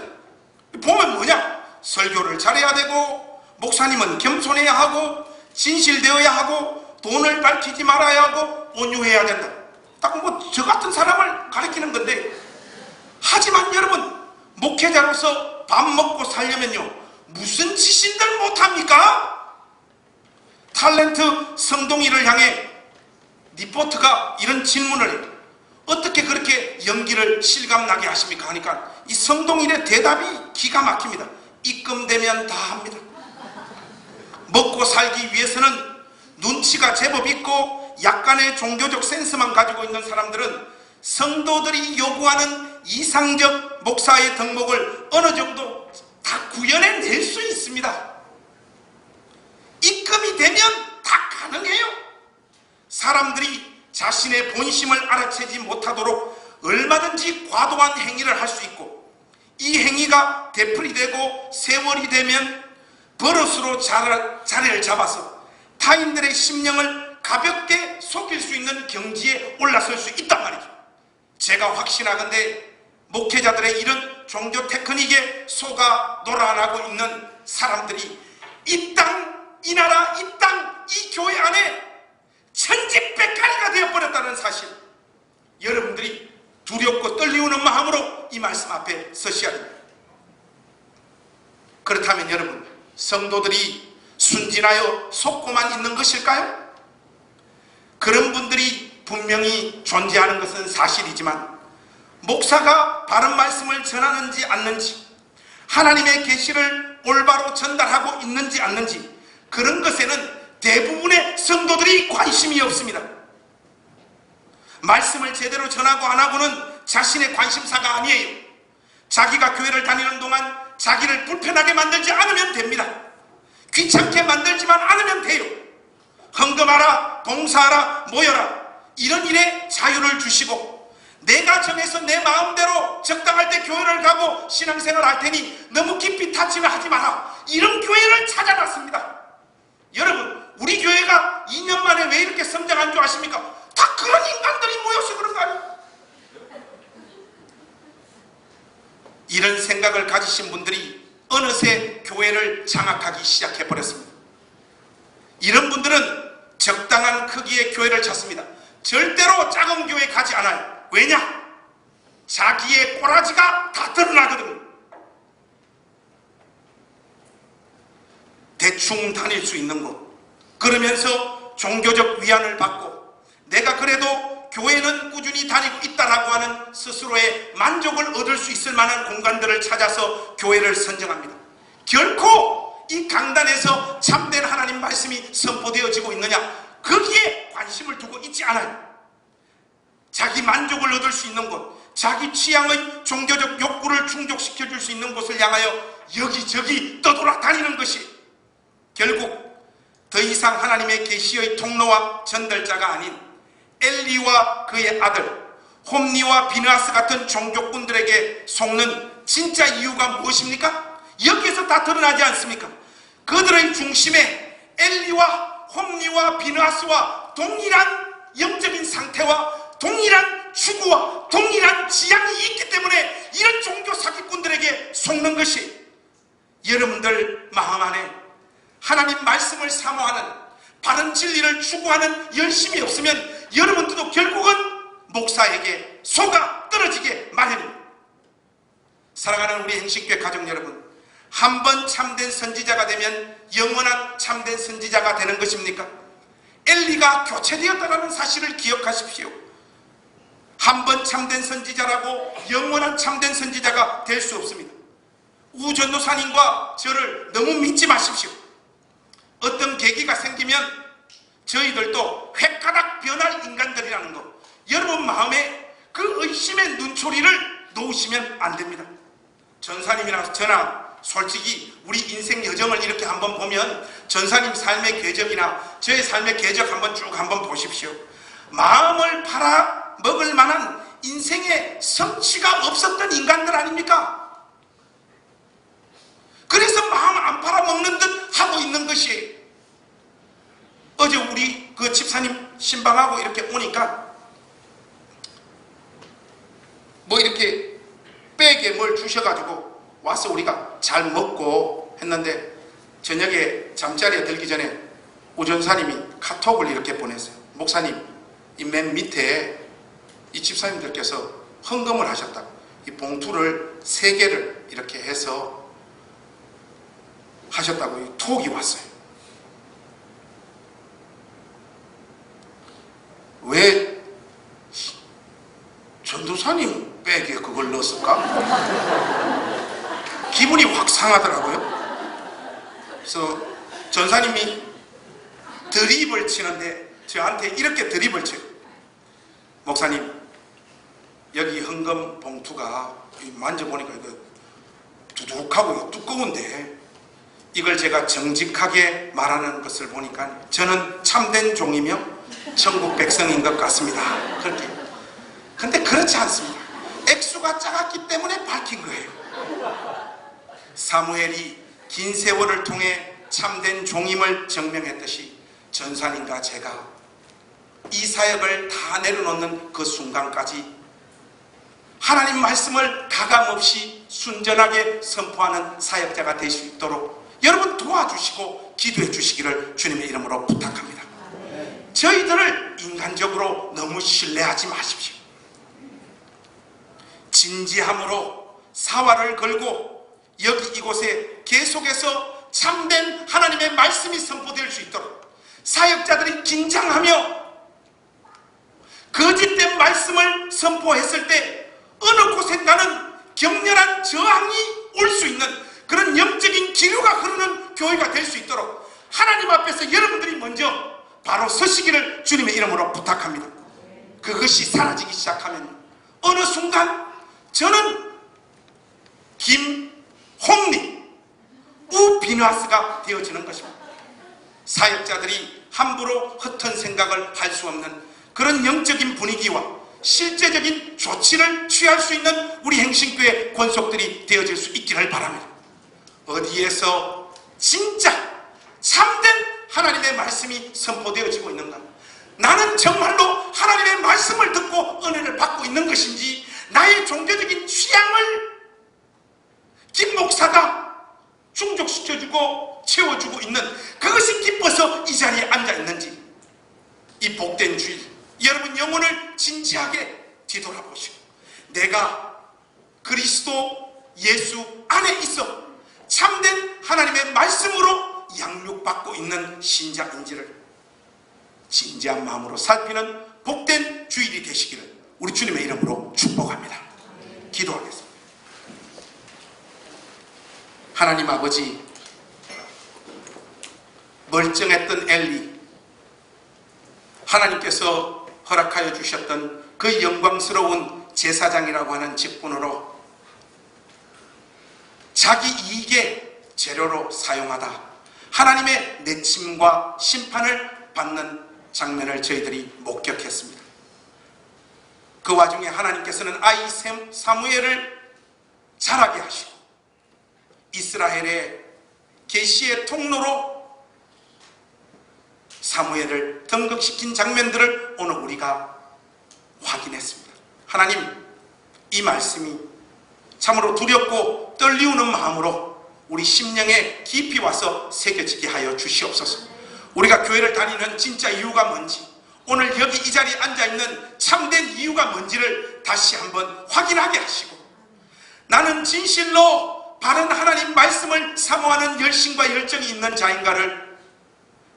보면 뭐냐? 설교를 잘해야 되고, 목사님은 겸손해야 하고, 진실되어야 하고, 돈을 밝히지 말아야 하고, 온유해야 된다. 딱 뭐 저 같은 사람을 가리키는 건데, 하지만 여러분 목회자로서 밥 먹고 살려면요 무슨 지신들 못합니까? 탤런트 성동이를 향해 리포트가 이런 질문을 해요. 어떻게 그렇게 연기를 실감나게 하십니까? 하니까 이 성동일의 대답이 기가 막힙니다. 입금되면 다 합니다. 먹고 살기 위해서는 눈치가 제법 있고 약간의 종교적 센스만 가지고 있는 사람들은 성도들이 요구하는 이상적 목사의 덕목을 어느 정도 다 구현해낼 수 있습니다. 입금이 되면 다 가능해요. 사람들이 자신의 본심을 알아채지 못하도록 얼마든지 과도한 행위를 할 수 있고, 이 행위가 되풀이되고 세월이 되면 버릇으로 자리를 잡아서 타인들의 심령을 가볍게 속일 수 있는 경지에 올라설 수 있단 말이죠. 제가 확신하건대 목회자들의 이런 종교 테크닉에 속아 놀아나고 있는 사람들이 이 땅, 이 나라, 이 땅, 이 교회 안에 천지백가리가 되어버렸다는 사실, 여러분들이 두렵고 떨리우는 마음으로 이 말씀 앞에 서셔야 됩니다. 그렇다면 여러분, 성도들이 순진하여 속고만 있는 것일까요? 그런 분들이 분명히 존재하는 것은 사실이지만 목사가 바른 말씀을 전하는지 않는지, 하나님의 계시를 올바로 전달하고 있는지 않는지, 그런 것에는 대부분의 성도들이 관심이 없습니다. 말씀을 제대로 전하고 안 하고는 자신의 관심사가 아니에요. 자기가 교회를 다니는 동안 자기를 불편하게 만들지 않으면 됩니다. 귀찮게 만들지만 않으면 돼요. 헌금하라, 봉사하라, 모여라, 이런 일에 자유를 주시고, 내가 정해서 내 마음대로 적당할 때 교회를 가고 신앙생활 할 테니 너무 깊이 타치는 하지 마라, 이런 교회를 찾아놨습니다. 여러분, 우리 교회가 2년 만에 왜 이렇게 성장한 줄 아십니까? 다 그런 인간들이 모여서 그런 거 아니에요? 이런 생각을 가지신 분들이 어느새 교회를 장악하기 시작해버렸습니다. 이런 분들은 적당한 크기의 교회를 찾습니다. 절대로 작은 교회 가지 않아요. 왜냐? 자기의 꼬라지가 다 드러나거든요. 대충 다닐 수 있는 곳, 그러면서 종교적 위안을 받고 내가 그래도 교회는 꾸준히 다니고 있다라고 하는 스스로의 만족을 얻을 수 있을 만한 공간들을 찾아서 교회를 선정합니다. 결코 이 강단에서 참된 하나님 말씀이 선포되어지고 있느냐, 거기에 관심을 두고 있지 않아요. 자기 만족을 얻을 수 있는 곳, 자기 취향의 종교적 욕구를 충족시켜 줄 수 있는 곳을 향하여 여기저기 떠돌아다니는 것이 결국 더 이상 하나님의 계시의 통로와 전달자가 아닌 엘리와 그의 아들 홈니와 비느하스 같은 종교꾼들에게 속는 진짜 이유가 무엇입니까? 여기에서 다 드러나지 않습니까? 그들의 중심에 엘리와 홈니와 비느하스와 동일한 영적인 상태와 동일한 추구와 동일한 지향이 있기 때문에 이런 종교 사기꾼들에게 속는 것이, 여러분들 마음 안에 하나님 말씀을 사모하는, 바른 진리를 추구하는 열심이 없으면 여러분들도 결국은 목사에게 속아 떨어지게 마련입니다. 사랑하는 우리 행신교회 가족 여러분, 한 번 참된 선지자가 되면 영원한 참된 선지자가 되는 것입니까? 엘리가 교체되었다는 사실을 기억하십시오. 한 번 참된 선지자라고 영원한 참된 선지자가 될 수 없습니다. 우전도사님과 저를 너무 믿지 마십시오. 어떤 계기가 생기면 저희들도 획가닥 변할 인간들이라는 것, 여러분 마음에 그 의심의 눈초리를 놓으시면 안 됩니다. 전사님이나 저나 솔직히 우리 인생 여정을 이렇게 한번 보면 전사님 삶의 궤적이나 저의 삶의 궤적 한번 쭉 한번 보십시오. 마음을 팔아먹을 만한 인생의 성취가 없었던 인간들 아닙니까? 그래서 마음 안 팔아먹는 듯 하고 있는 것이에요. 어제 우리 그 집사님 신방하고 이렇게 오니까 뭐 이렇게 백에 뭘 주셔가지고 와서 우리가 잘 먹고 했는데, 저녁에 잠자리에 들기 전에 우전사님이 카톡을 이렇게 보냈어요. 목사님, 이 맨 밑에 이 집사님들께서 헌금을 하셨다고, 이 봉투를 3개를 이렇게 해서 하셨다고 이 톡이 왔어요. 왜 전도사님 백에 그걸 넣었을까? 기분이 확 상하더라고요. 그래서 전사님이 드립을 치는데 저한테 이렇게 드립을 쳐요. 목사님, 여기 헌금 봉투가 만져보니까 이거 두둑하고 두꺼운데 이걸 제가 정직하게 말하는 것을 보니까 저는 참된 종이며 천국 백성인 것 같습니다. 그렇게. 근데 그렇지 않습니다. 액수가 작았기 때문에 밝힌 거예요. 사무엘이 긴 세월을 통해 참된 종임을 증명했듯이 전사님과 제가 이 사역을 다 내려놓는 그 순간까지 하나님 말씀을 가감없이 순전하게 선포하는 사역자가 될 수 있도록 여러분 도와주시고 기도해 주시기를 주님의 이름으로 부탁합니다. 저희들을 인간적으로 너무 신뢰하지 마십시오. 진지함으로 사활을 걸고 여기 이곳에 계속해서 참된 하나님의 말씀이 선포될 수 있도록 사역자들이 긴장하며 거짓된 말씀을 선포했을 때 어느 곳엔가는 격렬한 저항이 올 수 있는 그런 영적인 기류가 흐르는 교회가 될 수 있도록 하나님 앞에서 여러분들이 먼저 바로 서시기를 주님의 이름으로 부탁합니다. 그것이 사라지기 시작하면 어느 순간 저는 김홍리 우비누아스가 되어지는 것입니다. 사역자들이 함부로 헛된 생각을 할 수 없는 그런 영적인 분위기와 실제적인 조치를 취할 수 있는 우리 행신교회 권속들이 되어질 수 있기를 바랍니다. 어디에서 진짜 참된 하나님의 말씀이 선포되어지고 있는가? 나는 정말로 하나님의 말씀을 듣고 은혜를 받고 있는 것인지 나의 종교적인 취향을 김 목사가 충족시켜주고 채워주고 있는 그것이 기뻐서 이 자리에 앉아 있는지, 이 복된 주일 여러분 영혼을 진지하게 뒤돌아보시고 내가 그리스도 예수 안에 있어 참된 하나님의 말씀으로 양육받고 있는 신자인지를 진지한 마음으로 살피는 복된 주일이 되시기를 우리 주님의 이름으로 축복합니다. 기도하겠습니다. 하나님 아버지, 멀쩡했던 엘리, 하나님께서 허락하여 주셨던 그 영광스러운 제사장이라고 하는 직분으로 자기 이익의 재료로 사용하다 하나님의 내침과 심판을 받는 장면을 저희들이 목격했습니다. 그 와중에 하나님께서는 아이 사무엘을 자라게 하시고 이스라엘의 계시의 통로로 사무엘을 등극시킨 장면들을 오늘 우리가 확인했습니다. 하나님, 이 말씀이 참으로 두렵고 떨리우는 마음으로 우리 심령에 깊이 와서 새겨지게 하여 주시옵소서. 우리가 교회를 다니는 진짜 이유가 뭔지, 오늘 여기 이 자리에 앉아있는 참된 이유가 뭔지를 다시 한번 확인하게 하시고, 나는 진실로 바른 하나님 말씀을 사모하는 열심과 열정이 있는 자인가를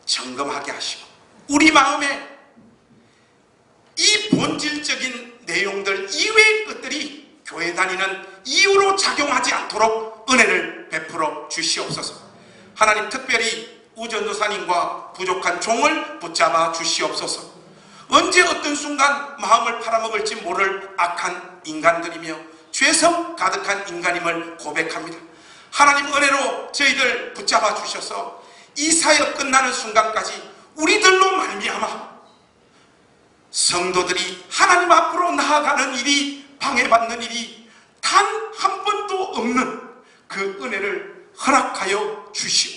점검하게 하시고, 우리 마음에 이 본질적인 내용들 이외의 것들이 교회 다니는 이유로 작용하지 않도록 은혜를 베풀어 주시옵소서. 하나님, 특별히 우전도사님과 부족한 종을 붙잡아 주시옵소서. 언제 어떤 순간 마음을 팔아먹을지 모를 악한 인간들이며 죄성 가득한 인간임을 고백합니다. 하나님 은혜로 저희들 붙잡아 주셔서 이 사역 끝나는 순간까지 우리들로 말미암아 성도들이 하나님 앞으로 나아가는 일이, 방해받는 일이 단 한 번도 없는 그 은혜를 허락하여 주시옵소서.